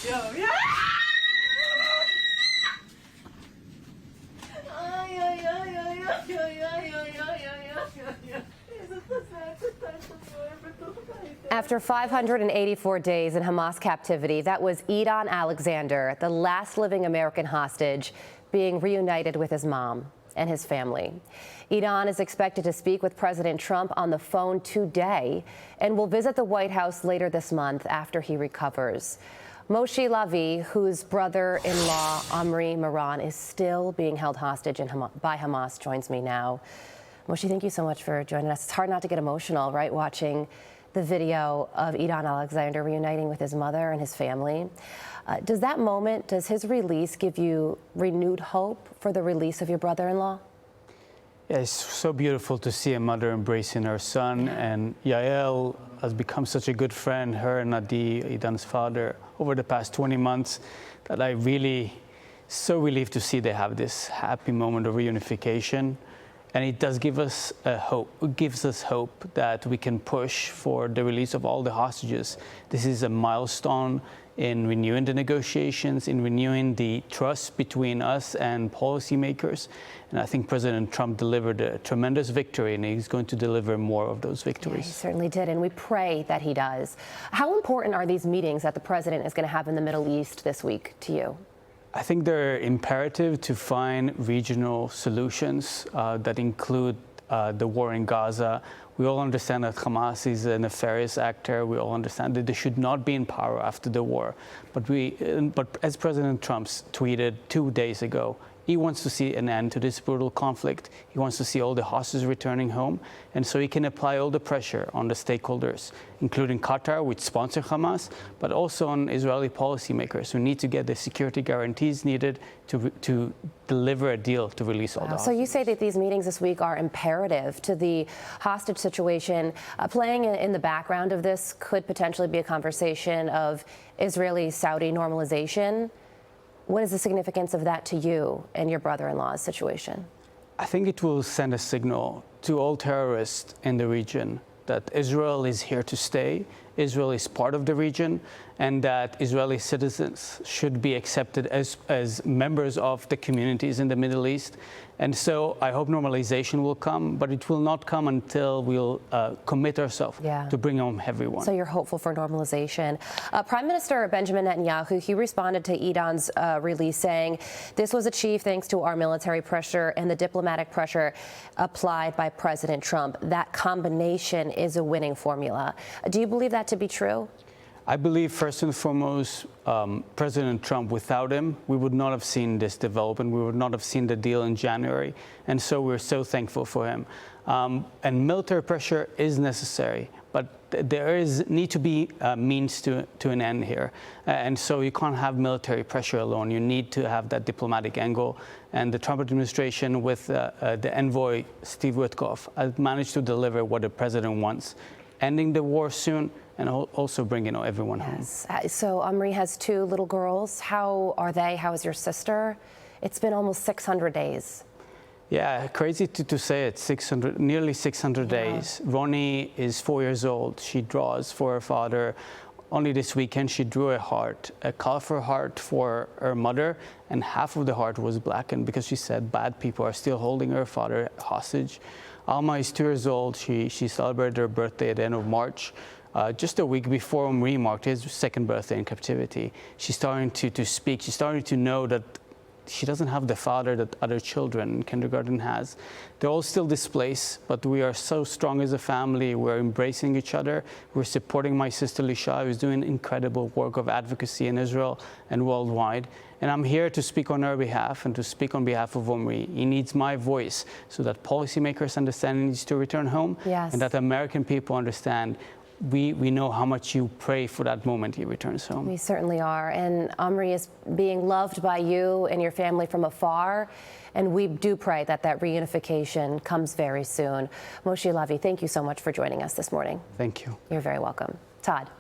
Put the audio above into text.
Yo, yeah! Ay, ay, ay, ay, ay, ay, ay, ay, ay, ay, ay. After 584 days in Hamas captivity, that was Idaan Alexander, the last living American hostage, being reunited with his mom and his family. Idaan is expected to speak with President Trump on the phone today and will visit the White House later this month after he recovers. Moshe Lavi, whose brother-in-law Omri Moran is still being held hostage by Hamas, joins me now. Moshe, thank you so much for joining us. It's hard not to get emotional, right, watching the video of Idaan Alexander reuniting with his mother and his family. Does that moment, does his release give you renewed hope for the release of your brother-in-law? Yeah, it's so beautiful to see a mother embracing her son, and Yael has become such a good friend, her and Adi, Idaan's father, over the past 20 months, that I really, so relieved to see they have this happy moment of reunification. And it does give us hope. It gives us hope that we can push for the release of all the hostages. This is a milestone in renewing the negotiations, in renewing the trust between us and policymakers. And I think President Trump delivered a tremendous victory, and he's going to deliver more of those victories. Yeah, he certainly did, and we pray that he does. How important are these meetings that the president is going to have in the Middle East this week to you? I think they're imperative to find regional solutions that include the war in Gaza. We all understand that Hamas is a nefarious actor. We all understand that they should not be in power after the war. But as President Trump tweeted 2 days ago, he wants to see an end to this brutal conflict. He wants to see all the hostages returning home. And so he can apply all the pressure on the stakeholders, including Qatar, which sponsor Hamas, but also on Israeli policymakers who need to get the security guarantees needed to deliver a deal to release all the hostages. So you say that these meetings this week are imperative to the hostage situation. Playing in the background of this could potentially be a conversation of Israeli-Saudi normalization. What is the significance of that to you and your brother-in-law's situation? I think it will send a signal to all terrorists in the region that Israel is here to stay, Israel is part of the region, and that Israeli citizens should be accepted as members of the communities in the Middle East. And so I hope normalization will come, but it will not come until we'll commit ourselves to bring home everyone. So you're hopeful for normalization. Prime Minister Benjamin Netanyahu, he responded to Idaan's release saying, this was achieved thanks to our military pressure and the diplomatic pressure applied by President Trump. That combination is a winning formula. Do you believe that to be true? I believe, first and foremost, President Trump, without him, we would not have seen this development. We would not have seen the deal in January. And so we're so thankful for him. And military pressure is necessary, but there need to be means to an end here. And so you can't have military pressure alone. You need to have that diplomatic angle. And the Trump administration, with the envoy, Steve Witkoff, has managed to deliver what the president wants, ending the war soon, and also bringing everyone home. So Omri has 2 little girls. How are they? How is your sister? It's been almost 600 days. Yeah, crazy to say it, nearly 600 days. Ronnie is 4 years old. She draws for her father. Only this weekend, she drew a heart, a colorful heart for her mother, and half of the heart was blackened because she said bad people are still holding her father hostage. Alma is 2 years old. She celebrated her birthday at the end of March. Just a week before Omri marked his 2nd birthday in captivity. She's starting to speak. She's starting to know that she doesn't have the father that other children in kindergarten has. They're all still displaced, but we are so strong as a family. We're embracing each other. We're supporting my sister Lisha, who's doing incredible work of advocacy in Israel and worldwide. And I'm here to speak on her behalf and to speak on behalf of Omri. He needs my voice so that policymakers understand he needs to return home, and that American people understand we know how much you pray for that moment he returns home. We certainly are. And Omri is being loved by you and your family from afar. And we do pray that that reunification comes very soon. Moshe Lavi, thank you so much for joining us this morning. Thank you. You're very welcome. Todd.